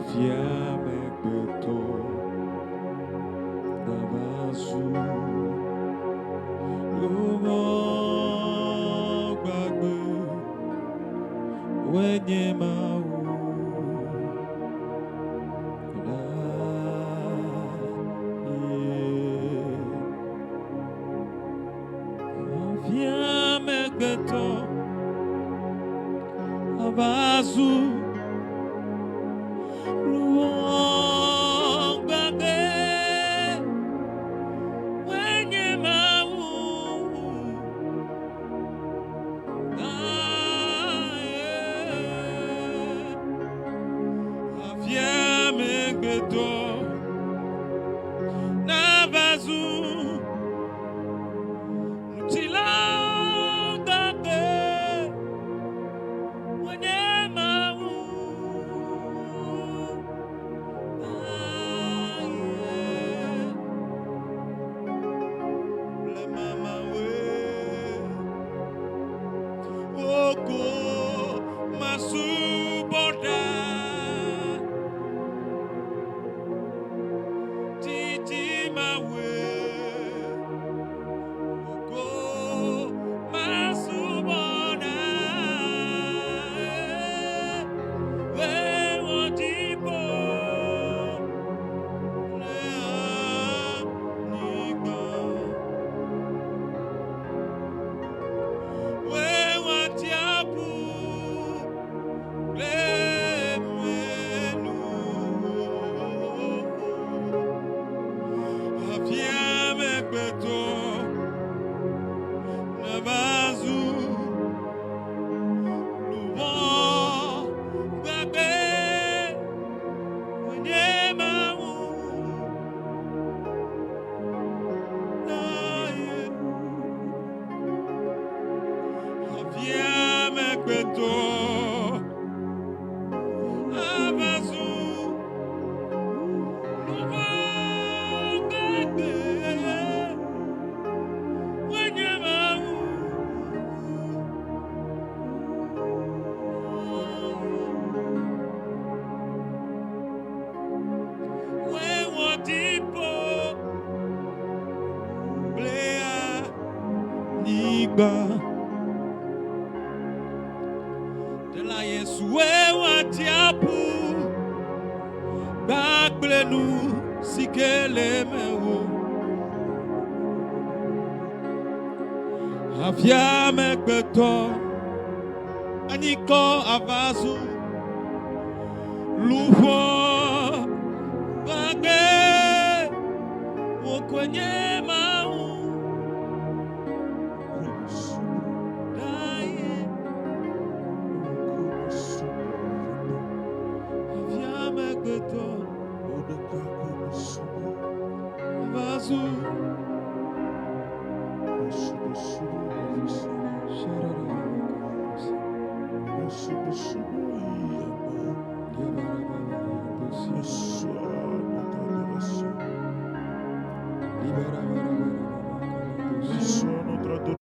Afia me beto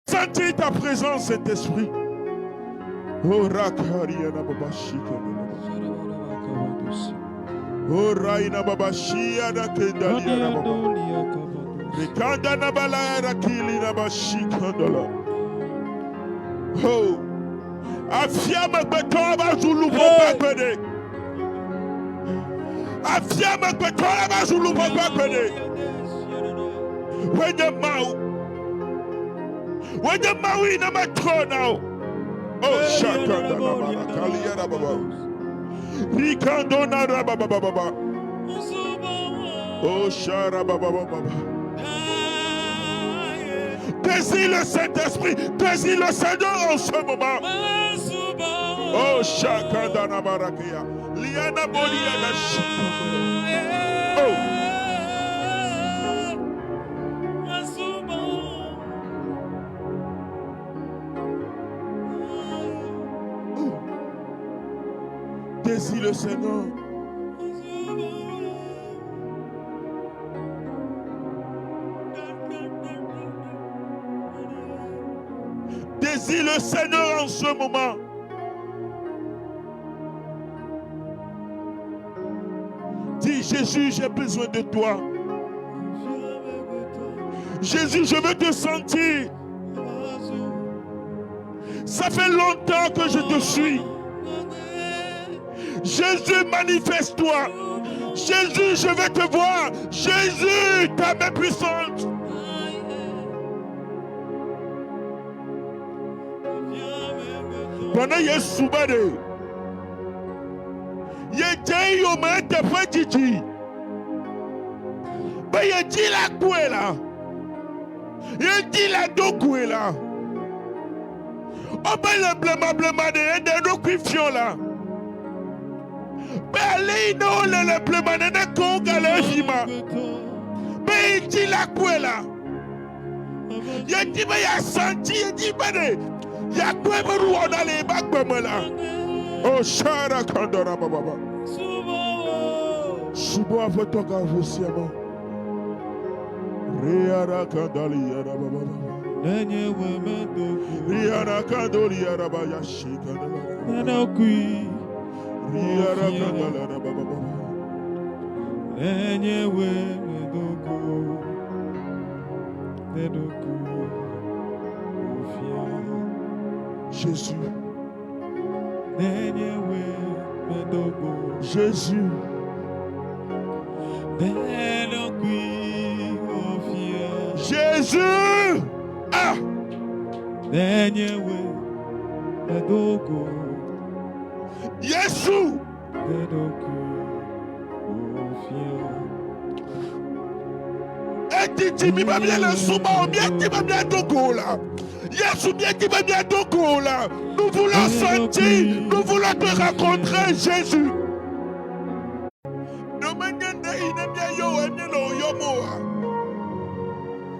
Sentis ta présence, Saint-Esprit. Oh, Rakariana Babashika. Oh, Raina Babashia da Kedalia Baba. Rikanda Nabala Rakili Nabashika. Oh, Afiama Betova Zulu Bobapede. Afiama Betova Zulu Bobapede. When the Maui number 2 now. Oh, Shaka Kalia Baba. Rikandona Baba. Oh, Shara Baba. Désire le Saint-Esprit, désire le Seigneur en ce moment. Oh, Shaka Dana Barakia. Liana Bolia da Shaka. Oh. Désire le Seigneur. Désire le Seigneur en ce moment. Dis, Jésus, j'ai besoin de toi. Jésus, je veux te sentir. Ça fait longtemps que je te suis. Jésus, manifeste-toi. Jésus, je vais te voir. Jésus, ta main puissante. Pendant Yesubade, Yé yo me te fait Gigi. Ben yé dit la coué là. Yé dit la do coué là. Oh ben le blema de do cuifion là. Ben allez non le blema de konga le fima. Ben yé dit la coué là. Yé dit ben y'a senti yé dit ben y'a coué ben ou on a les bacs ben là. Oh Shara Kandora Baba. Subo a voto ka vosiama. Riara Kandali Yara Baba. Nenye wemendo. Riara Kandoli Yara Baya Shikandala. Nanokui. Riara Kandala Baba. Nenye wemendo. Nedoku. Jésus. Jésus. Jésus. Ah. Jésus. Et tu dis bien le souma, bien tu vas bien Togo là. Jésus, bien tu vas bien Togo là. Nous voulons sentir, nous voulons te rencontrer, Jésus.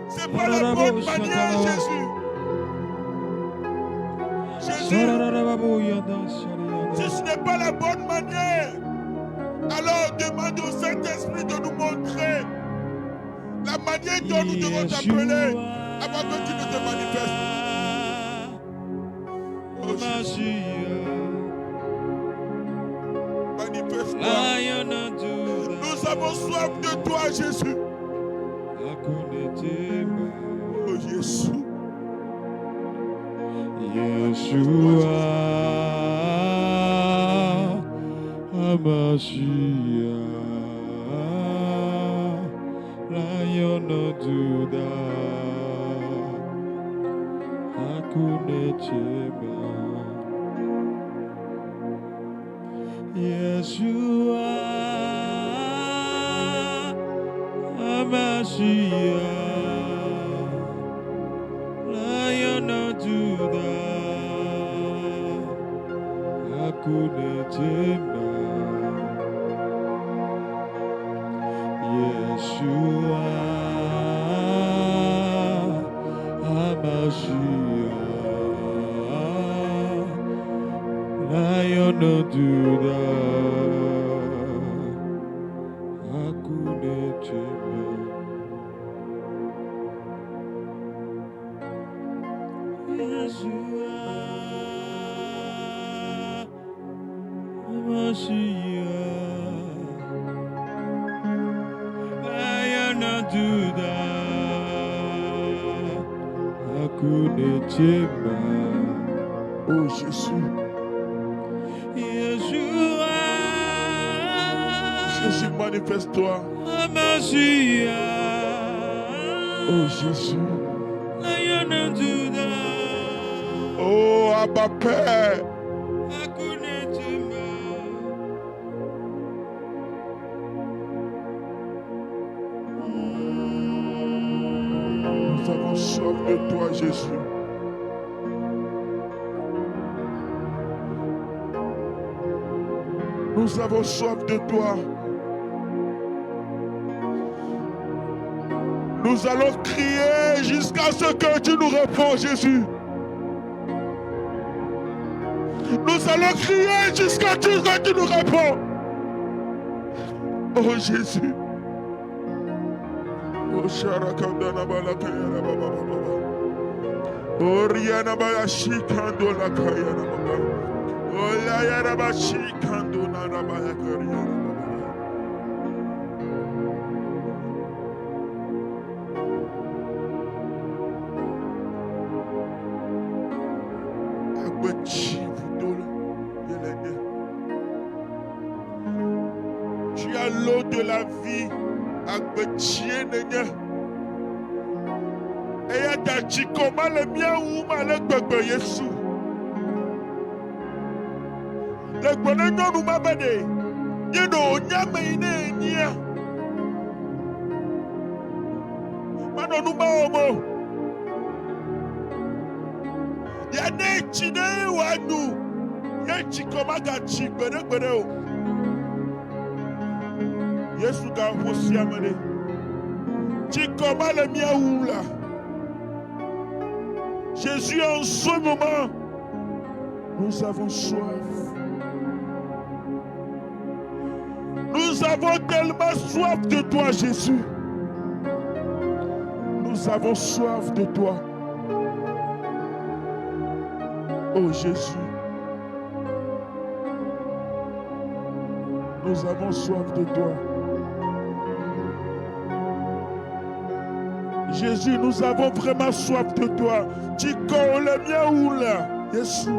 C'est pas la bonne manière, Jésus. Jésus, si ce n'est pas la bonne manière, alors demande au Saint-Esprit de nous montrer la manière dont nous devons t'appeler avant que tu ne te manifestes. Oh, manifeste-toi. Nous avons soif de toi, Jésus. Oh, Jésus. Yeshua, Hamashiach, Lion of Judah, Hakuna Chema. Yeshua, Hamashiach, Lion of Judah, Hakuna Chema. Yeshua, Hamashiach, Lion of Judah, Hakuna Chema. Yeshua, Hamashiach, Lion of Judah, Hakuna Chema. Oh, Jésus. Yeshua, Jésus, manifeste-toi. Hamashiach, Oh, Jésus. Lion of Judah, Oh, Abba Père. Hakuna Chema. Nous avons soif de toi, Jésus. Nous avons soif de toi. Nous allons crier jusqu'à ce que tu nous réponds, Jésus. Nous allons crier jusqu'à ce que tu nous réponds. Oh Jésus. Oh Sharakandana Balakayana Baba Baba. Oh Riana Bayashikando Lakayana Baba. Oh Yayana Bashikando Narabayakariana Baba. Tu as l'eau de la vie. Et à ta chikoma le mien ou malek bebe Yesu. Le bonheur nous m'a béni. You know, Nyamaine, Manonumo, Yanechine Wanu, Yachikomaga Chibere, Yesuga Hosiamane, Chikomale Miaoula. Jésus, en ce moment, nous avons soif. Nous avons tellement soif de toi, Jésus. Nous avons soif de toi. Oh Jésus. Nous avons soif de toi. Jésus, nous avons vraiment soif de toi. Chico, le mien ou là, Jésus.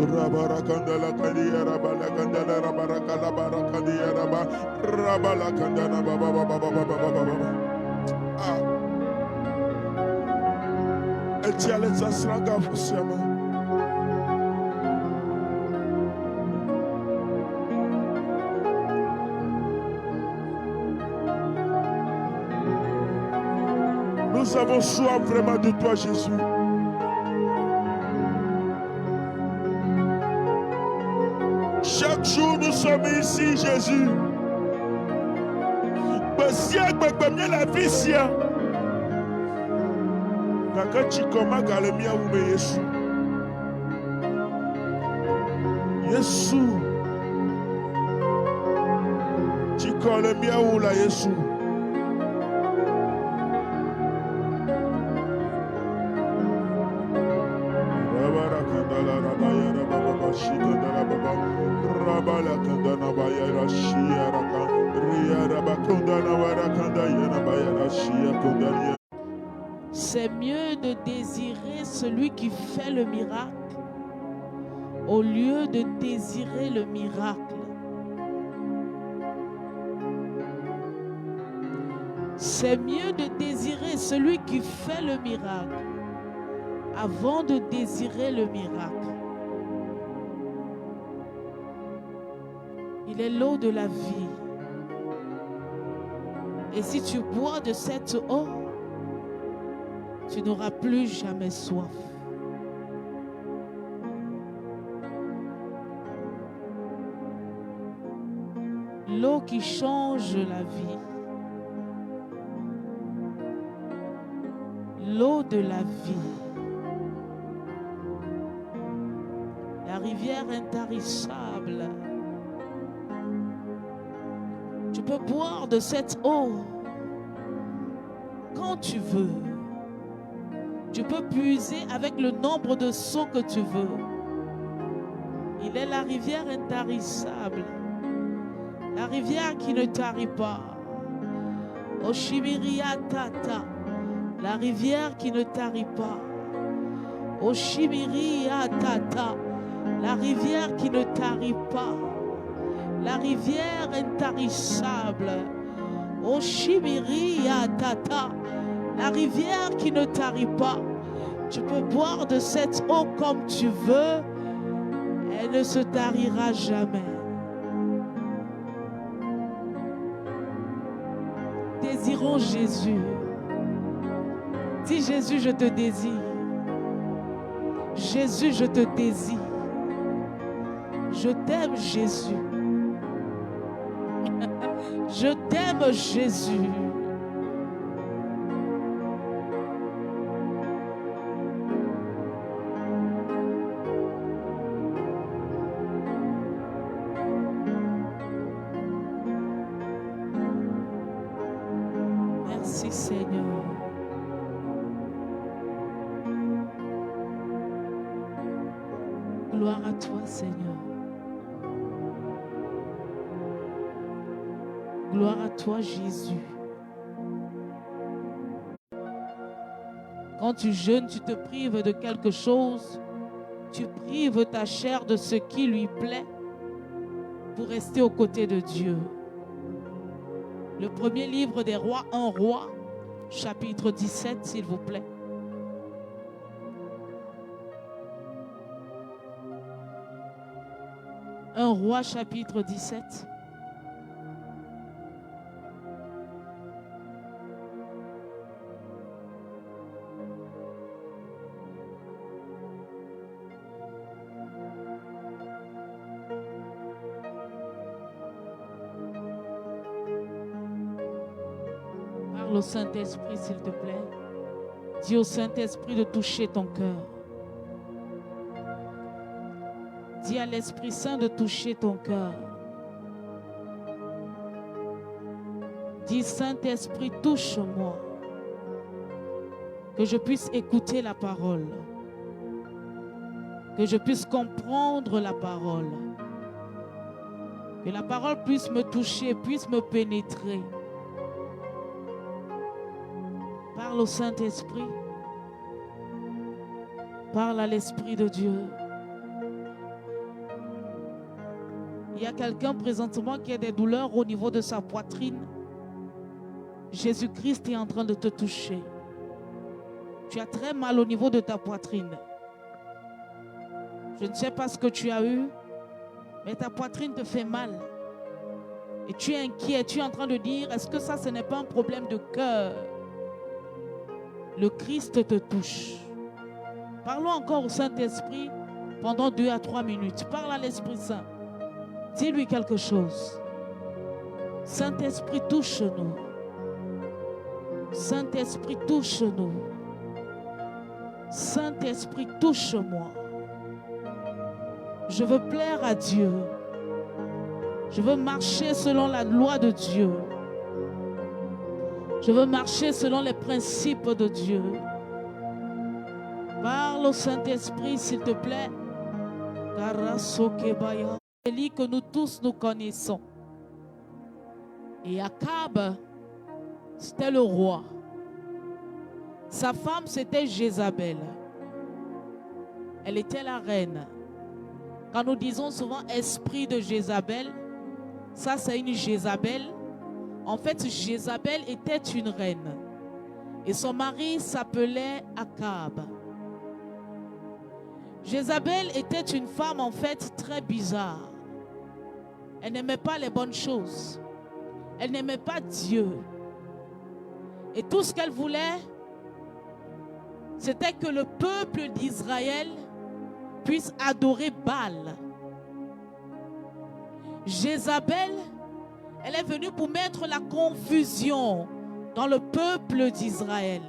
Rabarakandala kandiya rabala kandala rabarakala barakandiya rabala kandana baba. Etiale tsasranga fosiama. Nous avons soif vraiment de toi, Jésus. Chaque jour, nous sommes ici, Jésus. La vie, Kaka chikoma galemia ube Yesu. Yesu. Chikolemia ula Yesu. Rabara kandala rabaya rababa shikandala baba. Rabala kandana bayara shia raka. Ria rabakundana warakanda yana bayara shia kundania. C'est mieux de désirer celui qui fait le miracle au lieu de désirer le miracle. C'est mieux de désirer celui qui fait le miracle avant de désirer le miracle. Il est l'eau de la vie. Et si tu bois de cette eau, tu n'auras plus jamais soif. L'eau qui change la vie. L'eau de la vie. La rivière intarissable. Tu peux boire de cette eau quand tu veux. Tu peux puiser avec le nombre de seaux que tu veux. Il est la rivière intarissable. La rivière qui ne tarit pas. Oshimiria Tata. La rivière qui ne tarit pas. Oshimiria Tata. La rivière qui ne tarit pas. La rivière intarissable. Oshimiria Tata. La rivière qui ne tarit pas. Tu peux boire de cette eau comme tu veux. Elle ne se tarira jamais. Désirons Jésus. Dis Jésus, je te désire. Jésus, je te désire. Je t'aime Jésus. Je t'aime Jésus. Merci Seigneur. Gloire à toi Seigneur. Gloire à toi Jésus. Quand tu jeûnes, tu te prives de quelque chose. Tu prives ta chair de ce qui lui plaît pour rester aux côtés de Dieu. Le premier livre des rois, 1 roi, chapitre 17, s'il vous plaît. Un roi, chapitre 17. Parle au Saint-Esprit, s'il te plaît. Dis au Saint-Esprit de toucher ton cœur. Dis à l'Esprit Saint de toucher ton cœur. Dis, Saint-Esprit, touche-moi. Que je puisse écouter la parole. Que je puisse comprendre la parole. Que la parole puisse me toucher, puisse me pénétrer. Parle au Saint-Esprit. Parle à l'Esprit de Dieu. Il y a quelqu'un présentement qui a des douleurs au niveau de sa poitrine. Jésus-Christ est en train de te toucher. Tu as très mal au niveau de ta poitrine. Je ne sais pas ce que tu as eu, mais ta poitrine te fait mal. Et tu es inquiet, tu es en train de dire, est-ce que ça, ce n'est pas un problème de cœur? Le Christ te touche. Parlons encore au Saint-Esprit pendant 2 à 3 minutes. Parle à l'Esprit Saint. Dis-lui quelque chose. Saint-Esprit, touche-nous. Saint-Esprit, touche-nous. Saint-Esprit, touche-moi. Je veux plaire à Dieu. Je veux marcher selon la loi de Dieu. Je veux marcher selon les principes de Dieu. Parle au Saint-Esprit, s'il te plaît. Élie que nous tous nous connaissons. Et Akab, c'était le roi. Sa femme, c'était Jézabel. Elle était la reine. Quand nous disons souvent esprit de Jézabel, ça c'est une Jézabel. En fait, Jézabel était une reine. Et son mari s'appelait Akab. Jézabel était une femme en fait très bizarre. Elle n'aimait pas les bonnes choses. Elle n'aimait pas Dieu. Et tout ce qu'elle voulait, c'était que le peuple d'Israël puisse adorer Baal. Jézabel, elle est venue pour mettre la confusion dans le peuple d'Israël.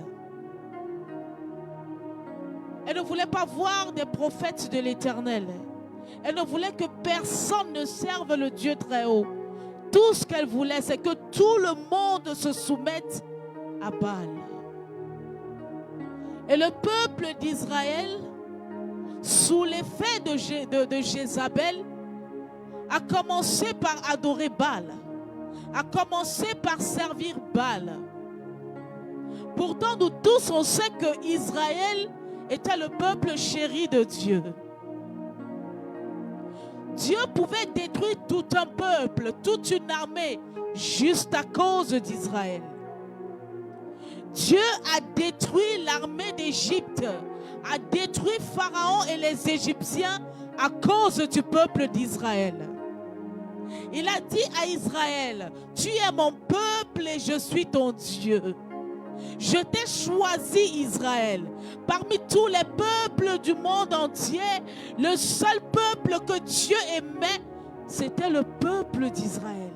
Elle ne voulait pas voir des prophètes de l'Éternel. Elle ne voulait que personne ne serve le Dieu très haut. Tout ce qu'elle voulait, c'est que tout le monde se soumette à Baal. Et le peuple d'Israël, sous l'effet de Jézabel, a commencé par adorer Baal, a commencé par servir Baal. Pourtant, nous tous, on sait que Israël était le peuple chéri de Dieu. Dieu pouvait détruire tout un peuple, toute une armée, juste à cause d'Israël. Dieu a détruit l'armée d'Égypte, a détruit Pharaon et les Égyptiens à cause du peuple d'Israël. Il a dit à Israël, tu es mon peuple et je suis ton Dieu. Je t'ai choisi, Israël. Parmi tous les peuples du monde entier, le seul peuple que Dieu aimait, c'était le peuple d'Israël.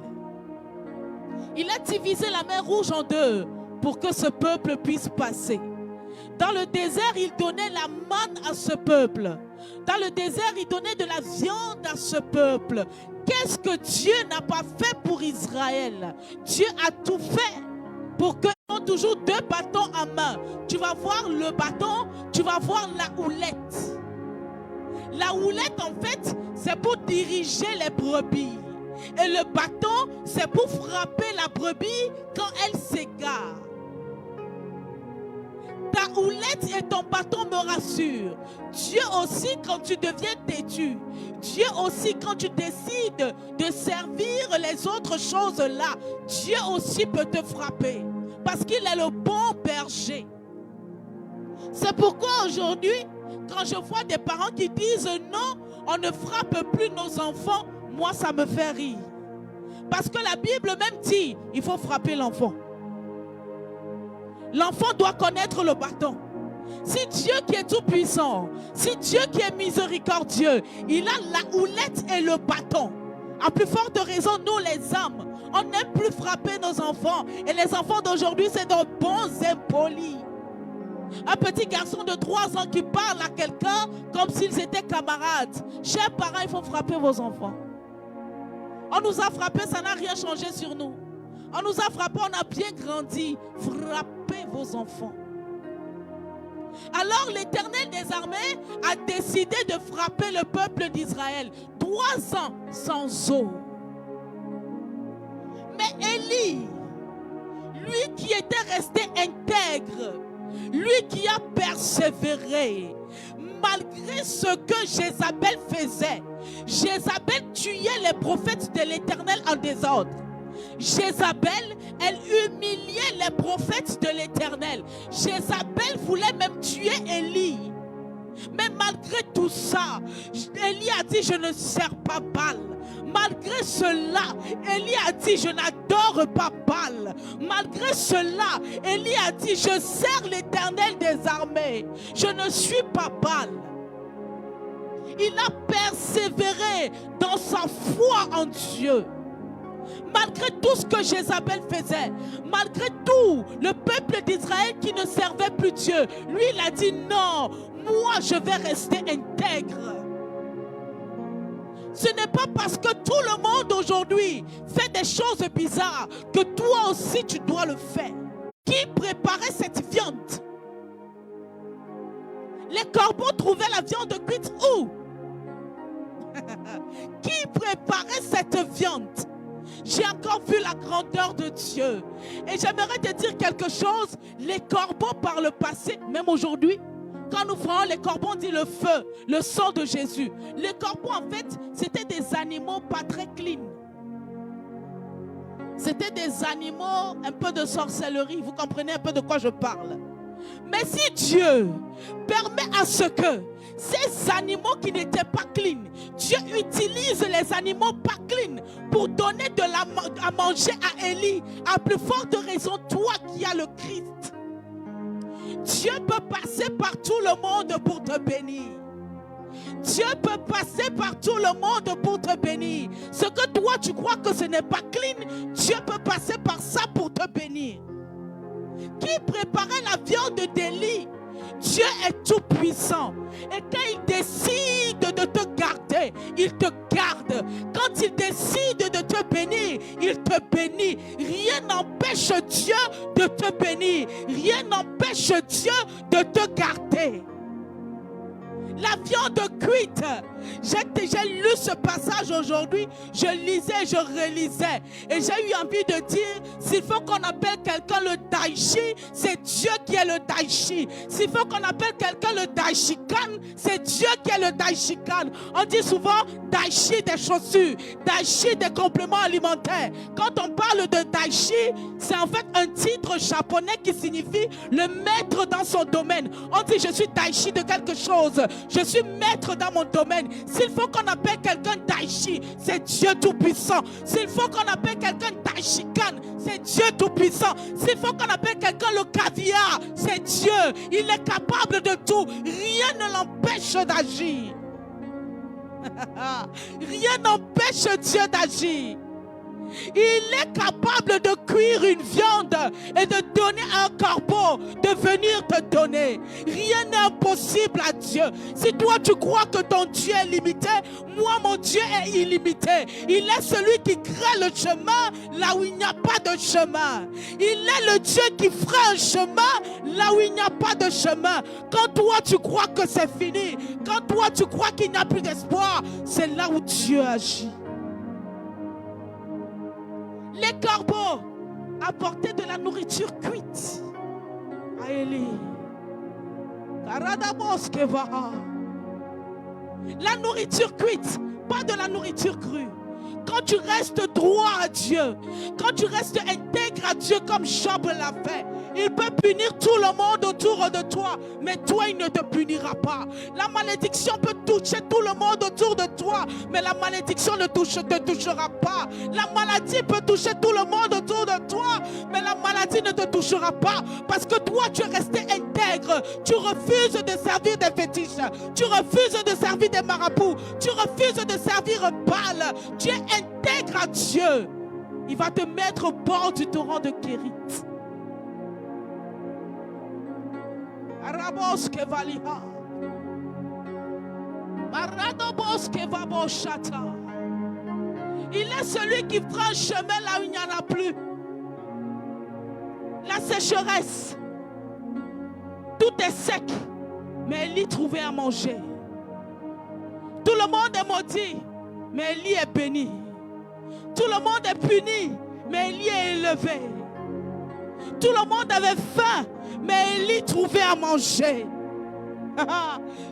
Il a divisé la mer Rouge en deux pour que ce peuple puisse passer. Dans le désert, il donnait la manne à ce peuple. Dans le désert, il donnait de la viande à ce peuple. Qu'est-ce que Dieu n'a pas fait pour Israël? Dieu a tout fait pour que toujours 2 bâtons à main. Tu vas voir le bâton, tu vas voir la houlette. La houlette, en fait, c'est pour diriger les brebis. Et le bâton, c'est pour frapper la brebis quand elle s'égare. ta houlette et ton bâton me rassurent. Dieu aussi quand tu deviens têtu. Dieu aussi quand tu décides de servir les autres choses là. Dieu aussi peut te frapper. Parce qu'il est le bon berger. C'est pourquoi aujourd'hui, quand je vois des parents qui disent non, on ne frappe plus nos enfants, moi ça me fait rire. Parce que la Bible même dit, il faut frapper l'enfant. L'enfant doit connaître le bâton. Si Dieu qui est tout puissant, si Dieu qui est miséricordieux, il a la houlette et le bâton. À plus forte raison, nous les hommes, on n'aime plus frapper nos enfants. Et les enfants d'aujourd'hui, c'est de bons impolis. Un petit garçon de 3 ans qui parle à quelqu'un comme s'ils étaient camarades. Chers parents, il faut frapper vos enfants. On nous a frappés, ça n'a rien changé sur nous. On nous a frappés, on a bien grandi. Frappez vos enfants. Alors l'Éternel des armées a décidé de frapper le peuple d'Israël. 3 ans sans eau. Mais Élie, lui qui était resté intègre, lui qui a persévéré, malgré ce que Jézabel faisait. Jézabel tuait les prophètes de l'Éternel en désordre. Jézabel, elle humiliait les prophètes de l'Éternel. Jézabel voulait même tuer Élie. Mais malgré tout ça, Élie a dit, je ne sers pas Baal. Malgré cela, Élie a dit, je n'adore pas Baal. Malgré cela, Élie a dit, je sers l'Éternel des armées. Je ne suis pas Baal. Il a persévéré dans sa foi en Dieu. Malgré tout ce que Jézabel faisait, malgré tout, le peuple d'Israël qui ne servait plus Dieu, lui il a dit non, moi je vais rester intègre. Ce n'est pas parce que tout le monde aujourd'hui fait des choses bizarres que toi aussi tu dois le faire. Qui préparait cette viande? Les corbeaux trouvaient la viande cuite où? Qui préparait cette viande? J'ai encore vu la grandeur de Dieu. Et j'aimerais te dire quelque chose. Les corbeaux par le passé, même aujourd'hui, quand nous ferons les corbeaux, on dit le feu, le sang de Jésus. Les corbeaux, en fait, c'était des animaux pas très clean. C'était des animaux un peu de sorcellerie. Vous comprenez un peu de quoi je parle? Mais si Dieu permet à ce que ces animaux qui n'étaient pas clean, Dieu utilise les animaux pas clean pour donner à manger à Élie, à plus forte raison, toi qui as le Christ. Dieu peut passer par tout le monde pour te bénir. Dieu peut passer par tout le monde pour te bénir. Ce que toi tu crois que ce n'est pas clean, Dieu peut passer par ça pour te bénir. Qui préparait la viande d'Élie? Dieu est tout puissant. Et quand il décide de te garder, il te garde. Quand il décide de te bénir, il te bénit. Rien n'empêche Dieu de te bénir. Rien n'empêche Dieu de te garder. La viande cuite. J'ai lu ce passage aujourd'hui. Je lisais, je relisais. Et j'ai eu envie de dire, s'il faut qu'on appelle quelqu'un le Daishi, c'est Dieu qui est le Daishi. S'il faut qu'on appelle quelqu'un le Daishikan, c'est Dieu qui est le Daishikan. On dit souvent Daishi des chaussures, Daishi des compléments alimentaires. Quand on parle de Daishi, c'est en fait un titre japonais qui signifie le maître dans son domaine. On dit je suis Daishi de quelque chose. Je suis maître dans mon domaine. S'il faut qu'on appelle quelqu'un Daishi, c'est Dieu Tout-Puissant. S'il faut qu'on appelle quelqu'un Daishikan, c'est Dieu Tout-Puissant. S'il faut qu'on appelle quelqu'un le caviar, c'est Dieu. Il est capable de tout. Rien ne l'empêche d'agir. Rien n'empêche Dieu d'agir. Il est capable de cuire une viande et de donner à un corbeau de venir te donner. Rien n'est impossible à Dieu. Si toi tu crois que ton Dieu est limité, moi mon Dieu est illimité. Il est celui qui crée le chemin là où il n'y a pas de chemin. Il est le Dieu qui fera un chemin là où il n'y a pas de chemin. Quand toi tu crois que c'est fini, quand toi tu crois qu'il n'y a plus d'espoir, c'est là où Dieu agit. Les corbeaux apportaient de la nourriture cuite à Élie. La nourriture cuite, pas de la nourriture crue. Quand tu restes droit à Dieu, quand tu restes intègre à Dieu comme Job l'a fait, il peut punir tout le monde autour de toi, mais toi, il ne te punira pas. La malédiction peut toucher tout le monde autour de toi, mais la malédiction ne te touchera pas. La maladie peut toucher tout le monde autour de toi, mais la maladie ne te touchera pas, parce que toi, tu es resté intègre. Tu refuses de servir des fétiches, tu refuses de servir des marabouts, tu refuses de servir Baal. Tu es intègre à Dieu. Il va te mettre au bord du torrent de Kérit. Il est celui qui prend un chemin là où il n'y en a plus. La sécheresse, tout est sec, mais Élie trouvait à manger. Tout le monde est maudit, mais Élie est béni. Tout le monde est puni, mais Élie est élevé. Tout le monde avait faim, mais Élie trouvait à manger.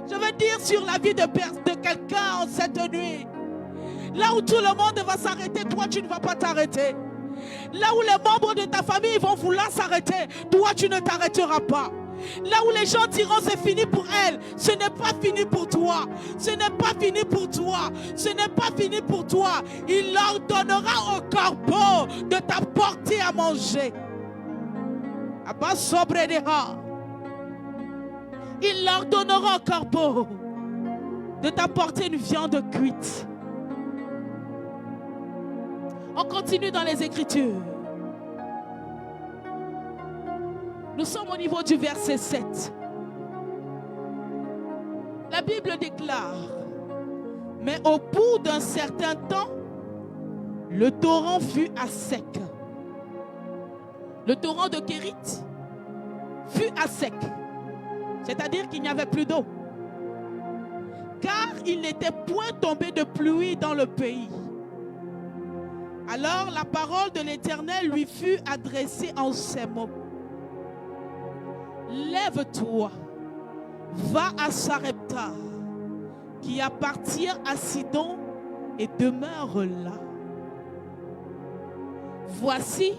Je veux dire sur la vie de quelqu'un en cette nuit. Là où tout le monde va s'arrêter, toi tu ne vas pas t'arrêter. Là où les membres de ta famille vont vouloir s'arrêter, toi tu ne t'arrêteras pas. Là où les gens diront c'est fini pour elle, ce n'est pas fini pour toi. Ce n'est pas fini pour toi. Ce n'est pas fini pour toi. Il leur donnera au corbeau de t'apporter à manger. Il leur donnera au corbeau de t'apporter une viande cuite. On continue dans les Écritures. Nous sommes au niveau du verset 7. La Bible déclare: mais au bout d'un certain temps, le torrent fut à sec. Le torrent de Kérit fut à sec. C'est-à-dire qu'il n'y avait plus d'eau. Car il n'était point tombé de pluie dans le pays. Alors la parole de l'Éternel lui fut adressée en ces mots: lève-toi, va à Sarepta, qui appartient à Sidon, et demeure là. Voici,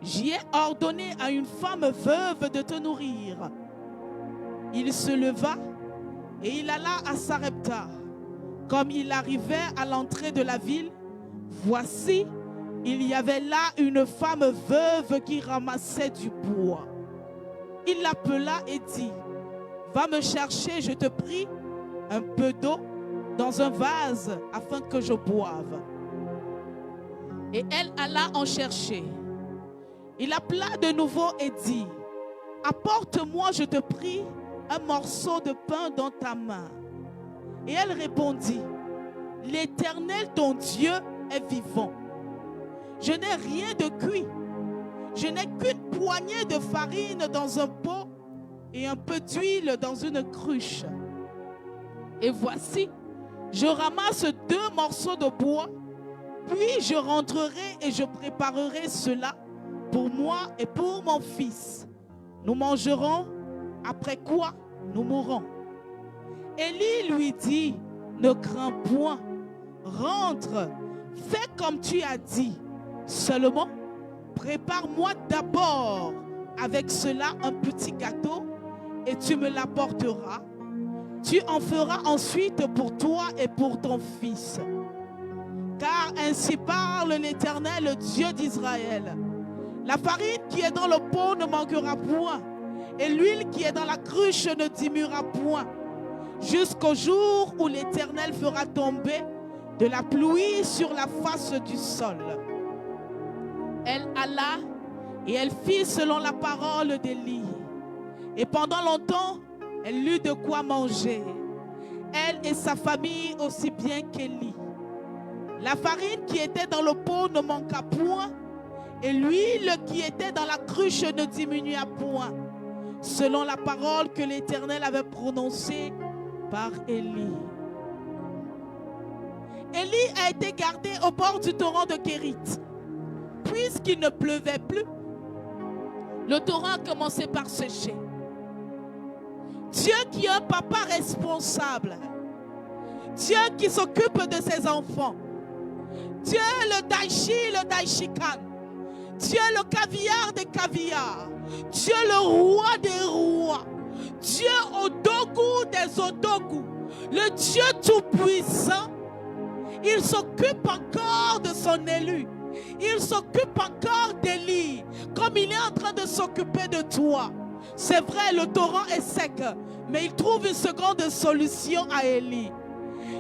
j'y ai ordonné à une femme veuve de te nourrir. Il se leva et il alla à Sarepta. Comme il arrivait à l'entrée de la ville, voici, il y avait là une femme veuve qui ramassait du bois. Il l'appela et dit: va me chercher, je te prie, un peu d'eau dans un vase afin que je boive. Et elle alla en chercher. Il appela de nouveau et dit: apporte-moi, je te prie, un morceau de pain dans ta main. Et elle répondit: l'Éternel ton Dieu est vivant. Je n'ai rien de cuit. Je n'ai qu'une poignée de farine dans un pot et un peu d'huile dans une cruche. Et voici, je ramasse 2 morceaux de bois, puis je rentrerai et je préparerai cela pour moi et pour mon fils. Nous mangerons, après quoi nous mourrons. Élie lui dit: ne crains point, rentre, fais comme tu as dit. Seulement, prépare-moi d'abord avec cela un petit gâteau et tu me l'apporteras. Tu en feras ensuite pour toi et pour ton fils. Car ainsi parle l'Éternel, le Dieu d'Israël. La farine qui est dans le pot ne manquera point, et l'huile qui est dans la cruche ne diminuera point, jusqu'au jour où l'Éternel fera tomber de la pluie sur la face du sol. Elle alla et elle fit selon la parole d'Élie. Et pendant longtemps, elle eut de quoi manger, elle et sa famille aussi bien qu'Élie. La farine qui était dans le pot ne manqua point, et l'huile qui était dans la cruche ne diminua point, selon la parole que l'Éternel avait prononcée par Élie. Élie a été gardé au bord du torrent de Kérit. Puisqu'il ne pleuvait plus, le torrent a commencé par sécher. Dieu qui est un papa responsable. Dieu qui s'occupe de ses enfants. Dieu le daishikan. Dieu le caviar des caviars. Dieu le roi des rois. Dieu Odogu des Odogu. Le Dieu tout-puissant. Il s'occupe encore de son élu. Il s'occupe encore d'Élie. Comme il est en train de s'occuper de toi. C'est vrai, le torrent est sec. Mais il trouve une seconde solution à Élie.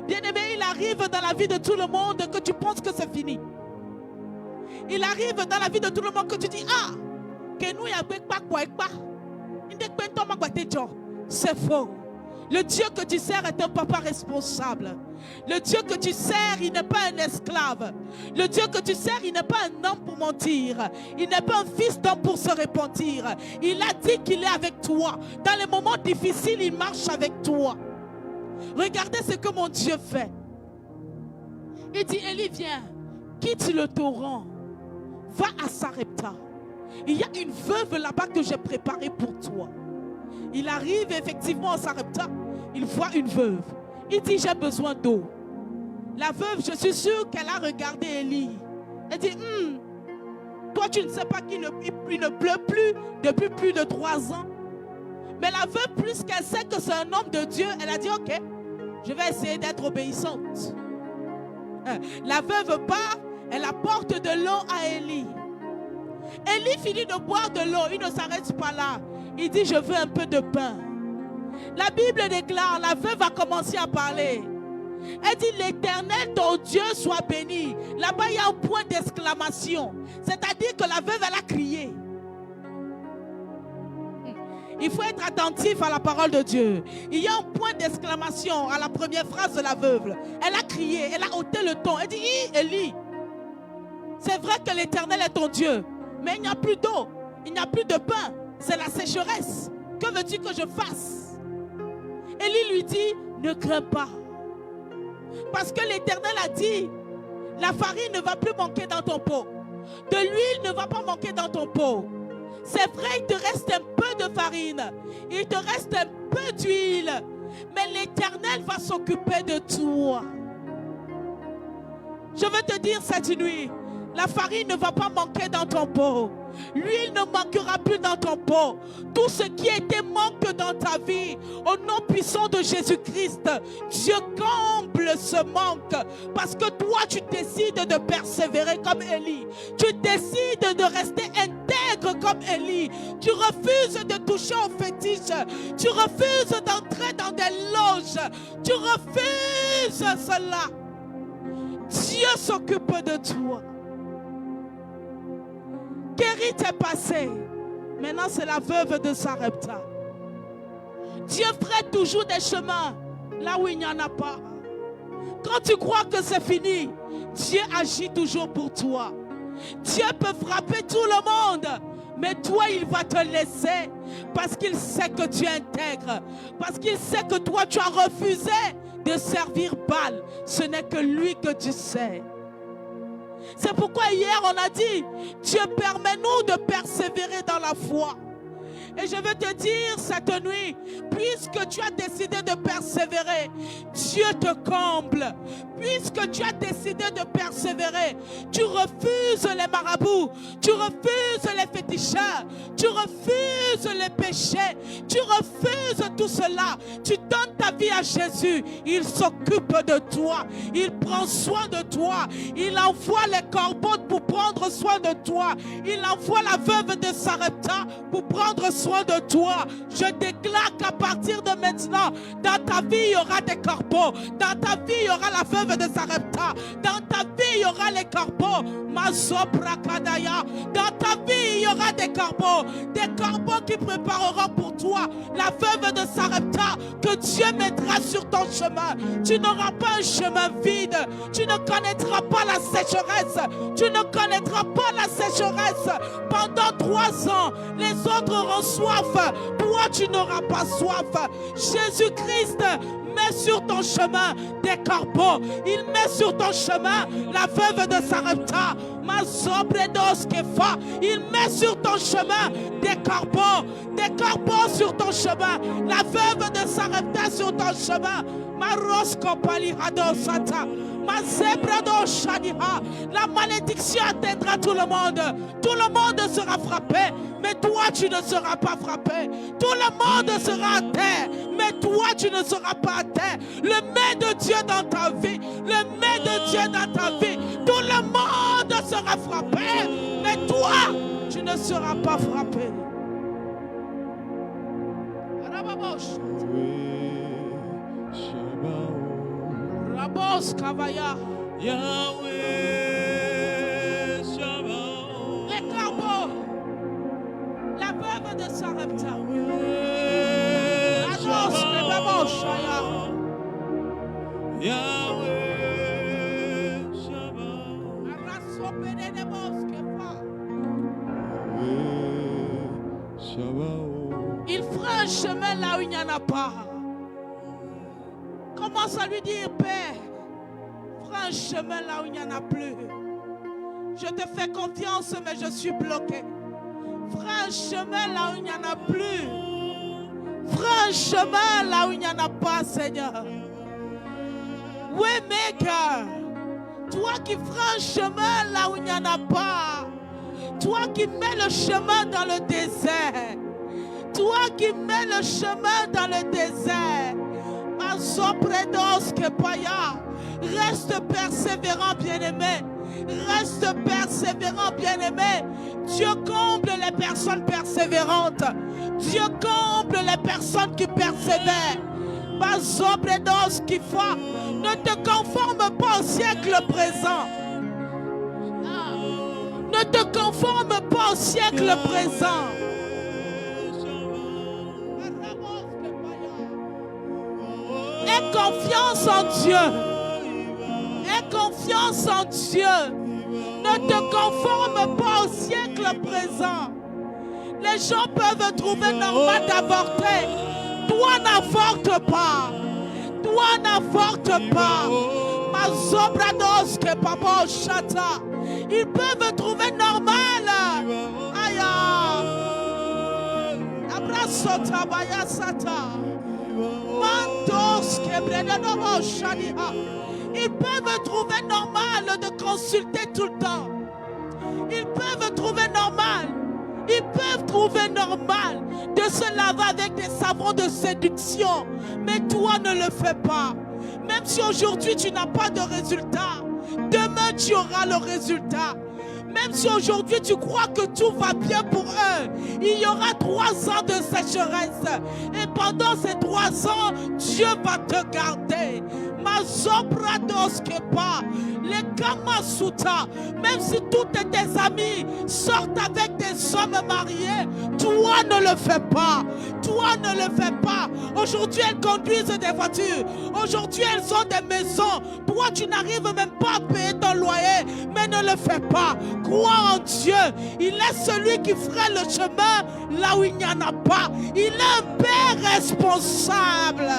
Bien-aimé, il arrive dans la vie de tout le monde que tu penses que c'est fini. Il arrive dans la vie de tout le monde que tu dis, ah, que nous y a pas quoi. C'est faux. Le Dieu que tu sers est un papa responsable. Le Dieu que tu sers, il n'est pas un esclave. Le Dieu que tu sers, il n'est pas un homme pour mentir. Il n'est pas un fils d'homme pour se repentir. Il a dit qu'il est avec toi. Dans les moments difficiles, il marche avec toi. Regardez ce que mon Dieu fait. Il dit, Élie, viens, quitte le torrent, va à Sarepta. Il y a une veuve là-bas que j'ai préparée pour toi. Il arrive effectivement à Sarepta. Il voit une veuve. Il dit, j'ai besoin d'eau. La veuve, je suis sûre qu'elle a regardé Élie. Elle dit, toi tu ne sais pas qu'il ne pleut plus depuis plus de 3 ans. Mais la veuve, plus qu'elle sait que c'est un homme de Dieu, elle a dit, ok, je vais essayer d'être obéissante. La veuve part, elle apporte de l'eau à Élie. Élie finit de boire de l'eau, il ne s'arrête pas là. Il dit, je veux un peu de pain. La Bible déclare, la veuve a commencé à parler. Elle dit, l'Éternel, ton Dieu, soit béni. Là-bas, il y a un point d'exclamation. C'est-à-dire que la veuve, elle a crié. Il faut être attentif à la parole de Dieu. Il y a un point d'exclamation à la première phrase de la veuve. Elle a crié, elle a ôté le ton. Elle dit, Élie, c'est vrai que l'Éternel est ton Dieu, mais il n'y a plus d'eau, il n'y a plus de pain. C'est la sécheresse. Que veux-tu que je fasse? Élie lui dit, ne crains pas. Parce que l'Éternel a dit, la farine ne va plus manquer dans ton pot. De l'huile ne va pas manquer dans ton pot. C'est vrai, il te reste un peu de farine. Il te reste un peu d'huile. Mais l'Éternel va s'occuper de toi. Je veux te dire cette nuit, la farine ne va pas manquer dans ton pot. L'huile ne manquera plus dans ton pot. Tout ce qui était manque dans ta vie, au nom puissant de Jésus-Christ, Dieu comble ce manque. Parce que toi, tu décides de persévérer comme Élie. Tu décides de rester intègre comme Élie. Tu refuses de toucher aux fétiches. Tu refuses d'entrer dans des loges. Tu refuses cela. Dieu s'occupe de toi. Guéri t'est passé. Maintenant, c'est la veuve de Sarepta. Dieu ferait toujours des chemins là où il n'y en a pas. Quand tu crois que c'est fini, Dieu agit toujours pour toi. Dieu peut frapper tout le monde, mais toi, il va te laisser parce qu'il sait que tu es intègre. Parce qu'il sait que toi, tu as refusé de servir Baal. Ce n'est que lui que tu sais. C'est pourquoi hier on a dit, Dieu permet-nous de persévérer dans la foi. Et je veux te dire cette nuit, puisque tu as décidé de persévérer, Dieu te comble. Puisque tu as décidé de persévérer, tu refuses les marabouts, tu refuses les féticheurs, tu refuses les péchés, tu refuses tout cela. Tu donnes ta vie à Jésus, il s'occupe de toi, il prend soin de toi, il envoie les corbeaux pour prendre soin de toi, il envoie la veuve de Sarepta pour prendre soin de toi. Je déclare qu'à partir de maintenant, dans ta vie, il y aura des corbeaux, dans ta vie, il y aura la veuve de Sarepta, dans ta vie, il y aura les corbeaux, Mazoprakadaya, dans ta vie, il y aura des corbeaux qui prépareront pour toi la veuve de Sarepta, que Dieu mettra sur ton chemin. Tu n'auras pas un chemin vide, tu ne connaîtras pas la sécheresse, tu ne connaîtras pas la sécheresse pendant 3 ans. Les autres auront soif, toi tu n'auras pas soif. Jésus-Christ met sur ton chemin des corbeaux. Il met sur ton chemin la veuve de Sarepta. Il met sur ton chemin des corbeaux sur ton chemin. La veuve de Sarepta sur ton chemin. La malédiction atteindra tout le monde. Tout le monde sera frappé, mais toi tu ne seras pas frappé. Tout le monde sera à terre, mais toi tu ne seras pas à terre. Le main de Dieu dans ta vie, le main de Dieu dans ta vie. Tout le monde sera frappé, mais toi tu ne seras pas frappé. Rabos Kavaya. Yahweh Shabbat. Les corbeaux. La veuve de Sarepta. Annonce les babos Shaya. Yahweh Shabbat. Arasopene de Boskefa. Shabbat. Il fera un chemin là où il n'y en a pas. Commence à lui dire, Père, fera un chemin là où il n'y en a plus. Je te fais confiance, mais je suis bloqué. Fera un chemin là où il n'y en a plus. Fera un chemin là où il n'y en a pas, Seigneur. Waymaker, toi qui feras un chemin là où il n'y en a pas. Toi qui mets le chemin dans le désert. Toi qui mets le chemin dans le désert. Reste persévérant, bien-aimé. Reste persévérant, bien-aimé. Dieu comble les personnes persévérantes. Dieu comble les personnes qui persévèrent. Ne te conforme pas au siècle présent. Ne te conforme pas au siècle présent. Aie confiance en Dieu. Aie confiance en Dieu. Ne te conforme pas au siècle présent. Les gens peuvent trouver normal d'avorter. Toi, n'avorte pas. Toi, n'avorte pas. Ils peuvent trouver normal. Aïe. Abrasota bayasata. Ils peuvent trouver normal de consulter tout le temps. Ils peuvent trouver normal. Ils peuvent trouver normal de se laver avec des savons de séduction. Mais toi ne le fais pas. Même si aujourd'hui tu n'as pas de résultat, demain tu auras le résultat. Même si aujourd'hui tu crois que tout va bien pour eux, il y aura 3 ans de sécheresse. Et pendant ces 3 ans, Dieu va te garder. Les Kamasuta, même si tous tes amis sortent avec des hommes mariés, toi ne le fais pas. Toi ne le fais pas. Aujourd'hui, elles conduisent des voitures. Aujourd'hui, elles ont des maisons. Toi, tu n'arrives même pas à payer ton loyer. Mais ne le fais pas. Crois en Dieu. Il est celui qui fera le chemin là où il n'y en a pas. Il est un Père responsable.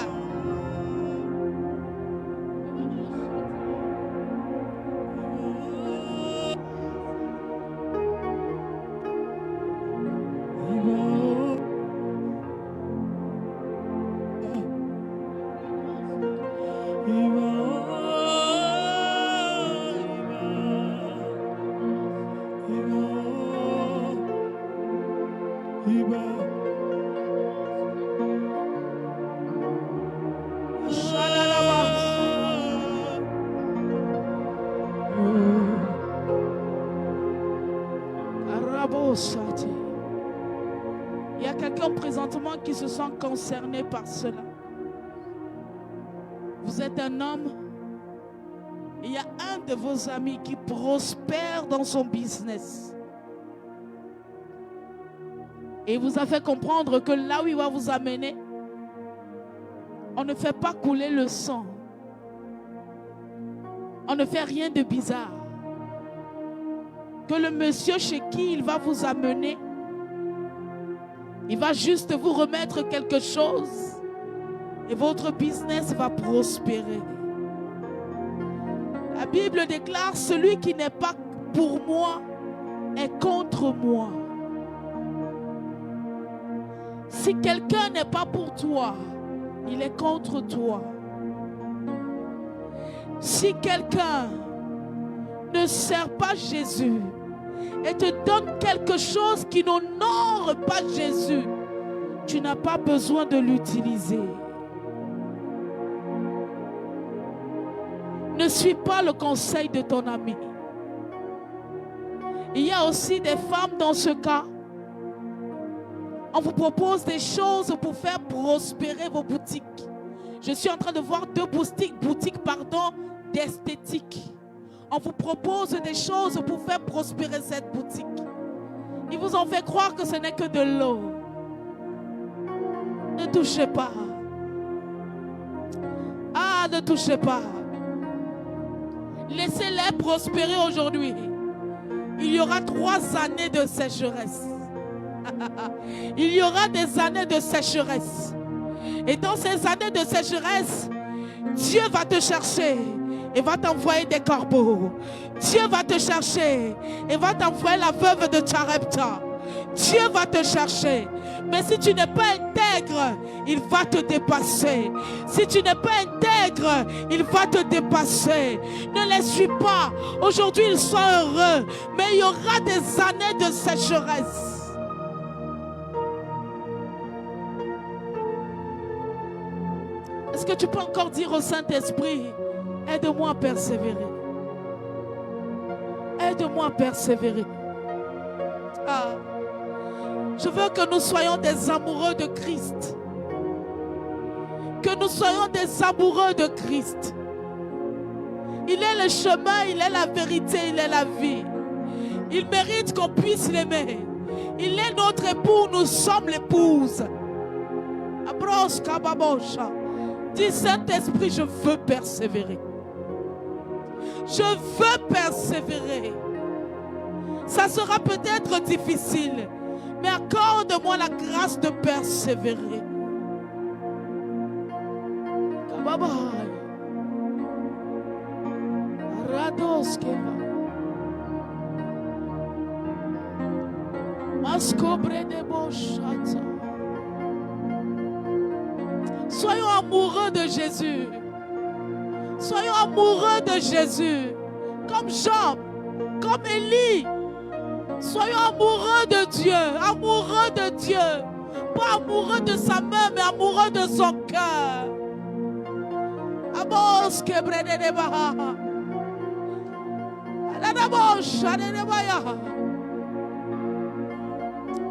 Il y a quelqu'un présentement qui se sent concerné par cela. Vous êtes un homme. Il y a un de vos amis qui prospère dans son business. Et il vous a fait comprendre que là où il va vous amener, on ne fait pas couler le sang. On ne fait rien de bizarre. Que le monsieur chez qui il va vous amener, il va juste vous remettre quelque chose Et votre business va prospérer. La Bible déclare, celui qui n'est pas pour moi est contre moi. Si quelqu'un n'est pas pour toi, il est contre toi. Si quelqu'un ne sert pas Jésus et te donne quelque chose qui n'honore pas Jésus, tu n'as pas besoin de l'utiliser. Ne suis pas le conseil de ton ami. Il y a aussi des femmes dans ce cas. On vous propose des choses pour faire prospérer vos boutiques. Je suis en train de voir deux boutiques d'esthétique. On vous propose des choses pour faire prospérer cette boutique. Ils vous ont fait croire que ce n'est que de l'eau. Ne touchez pas. Ah, ne touchez pas. Laissez-les prospérer aujourd'hui. Il y aura 3 années de sécheresse. Il y aura des années de sécheresse. Et dans ces années de sécheresse, Dieu va te chercher et va t'envoyer des corbeaux. Dieu va te chercher et va t'envoyer la veuve de Charepta. Dieu va te chercher. Mais si tu n'es pas intègre, il va te dépasser. Si tu n'es pas intègre, il va te dépasser. Ne les suis pas. Aujourd'hui, ils sont heureux. Mais il y aura des années de sécheresse. Est-ce que tu peux encore dire au Saint-Esprit, aide-moi à persévérer. Aide-moi à persévérer. Ah. Je veux que nous soyons des amoureux de Christ. Que nous soyons des amoureux de Christ. Il est le chemin, il est la vérité, il est la vie. Il mérite qu'on puisse l'aimer. Il est notre époux, nous sommes l'épouse. Abros kababosha. Dis Saint-Esprit, je veux persévérer. Je veux persévérer. Ça sera peut-être difficile, mais accorde-moi la grâce de persévérer. Kababaya. Radoskeva. Maskobre de boshata. Soyons amoureux de Jésus. Soyons amoureux de Jésus. Comme Job, comme Élie. Soyons amoureux de Dieu. Amoureux de Dieu. Pas amoureux de sa main, mais amoureux de son cœur.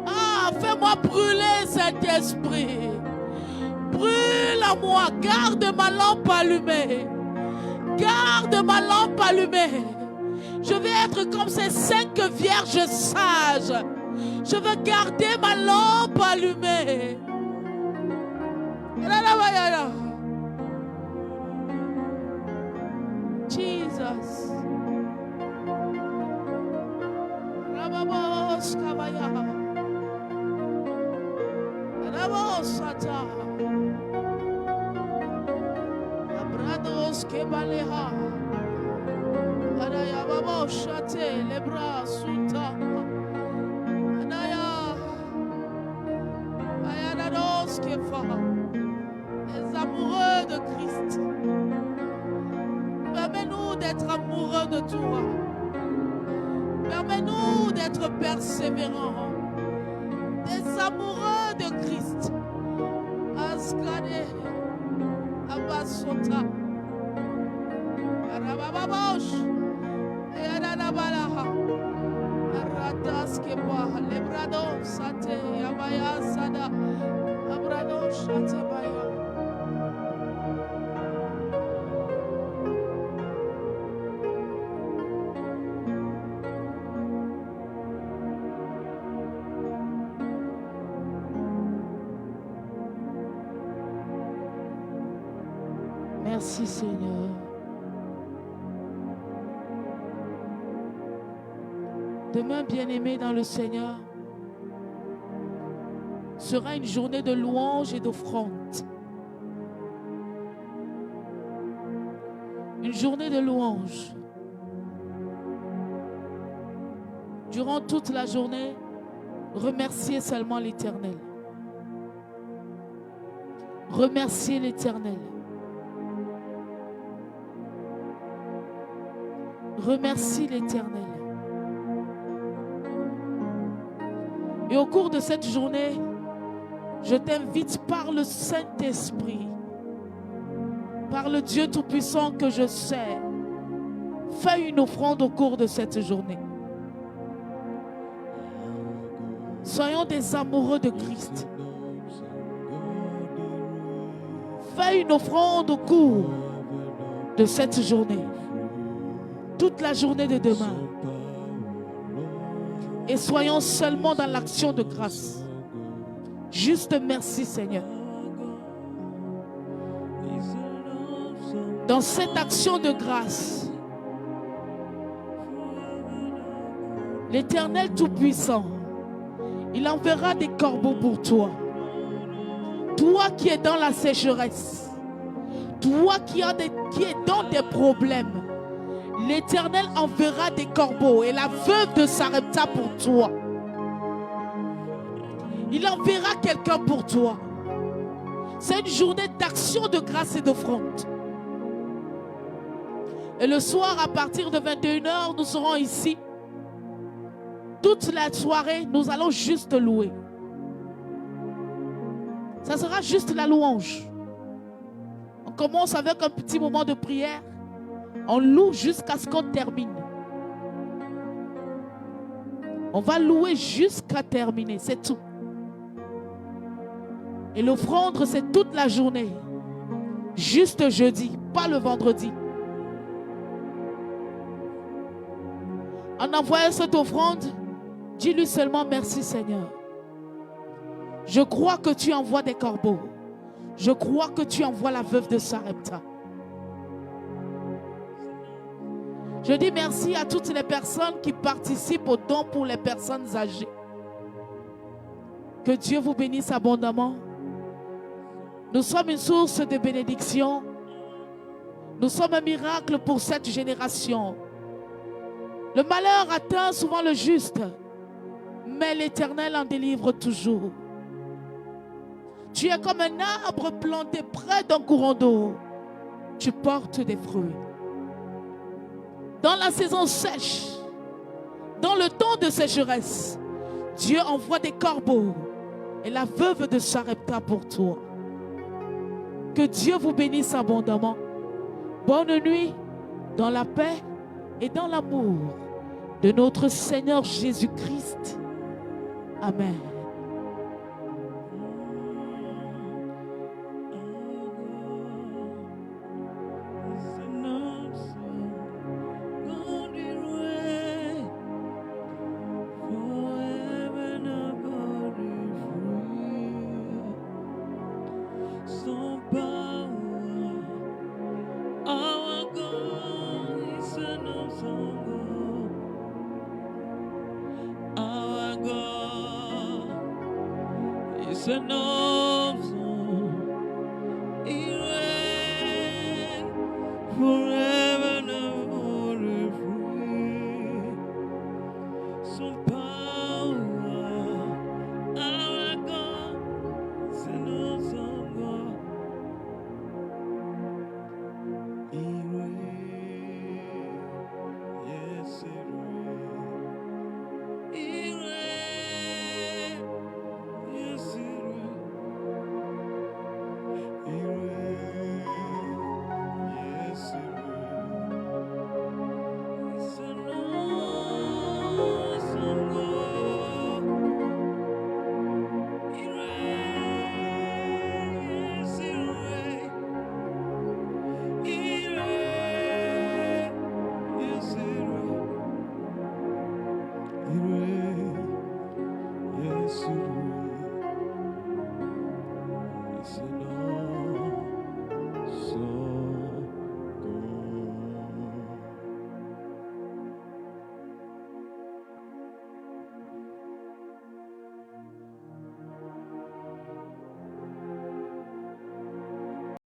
Ah, fais-moi brûler cet esprit. Brûle à moi, garde ma lampe allumée. Garde ma lampe allumée. Je vais être comme ces 5 vierges sages. Je veux garder ma lampe allumée. Jesus. Rababos Kabaya. Rabos Sata. Abrados Kebaleha. Adaya Babo Shate, Lebra Suta. Anaya. Ayanados Kefa. Les amoureux de Christ. Permets-nous d'être amoureux de toi. Permets-nous d'être persévérants. Des amoureux de Christ. Askade. Abasota. Arabababosh. Ayadabalaha. Arataskepa. Lebrado Sate. Abaya Sada. Abrado Shate Baya. Merci Seigneur. Demain, bien-aimé dans le Seigneur, sera une journée de louange et d'offrande. Une journée de louange. Durant toute la journée, remerciez seulement l'Éternel. Remerciez l'Éternel. Remercie l'Éternel. Et au cours de cette journée, je t'invite par le Saint-Esprit, par le Dieu Tout-Puissant que je sais, fais une offrande au cours de cette journée. Soyons des amoureux de Christ. Fais une offrande au cours de cette journée. Toute la journée de demain. Et soyons seulement dans l'action de grâce. Juste merci Seigneur. Dans cette action de grâce, l'Éternel Tout-Puissant, il enverra des corbeaux pour toi. Toi qui es dans la sécheresse, toi qui es dans des problèmes, l'Éternel enverra des corbeaux et la veuve de Sarepta pour toi. Il enverra quelqu'un pour toi. C'est une journée d'action de grâce et d'offrande. Et le soir, à partir de 21h, nous serons ici. Toute la soirée, nous allons juste louer. Ça sera juste la louange. On commence avec un petit moment de prière. On loue jusqu'à ce qu'on termine. On va louer jusqu'à terminer, c'est tout. Et l'offrande, c'est toute la journée. Juste jeudi, pas le vendredi. En envoyant cette offrande, dis-lui seulement merci Seigneur. Je crois que tu envoies des corbeaux. Je crois que tu envoies la veuve de Sarepta. Je dis merci à toutes les personnes qui participent au don pour les personnes âgées. Que Dieu vous bénisse abondamment. Nous sommes une source de bénédiction. Nous sommes un miracle pour cette génération. Le malheur atteint souvent le juste, mais l'Éternel en délivre toujours. Tu es comme un arbre planté près d'un courant d'eau. Tu portes des fruits. Dans la saison sèche, dans le temps de sécheresse, Dieu envoie des corbeaux et la veuve de Sarepta pour toi. Que Dieu vous bénisse abondamment. Bonne nuit dans la paix et dans l'amour de notre Seigneur Jésus-Christ. Amen. No.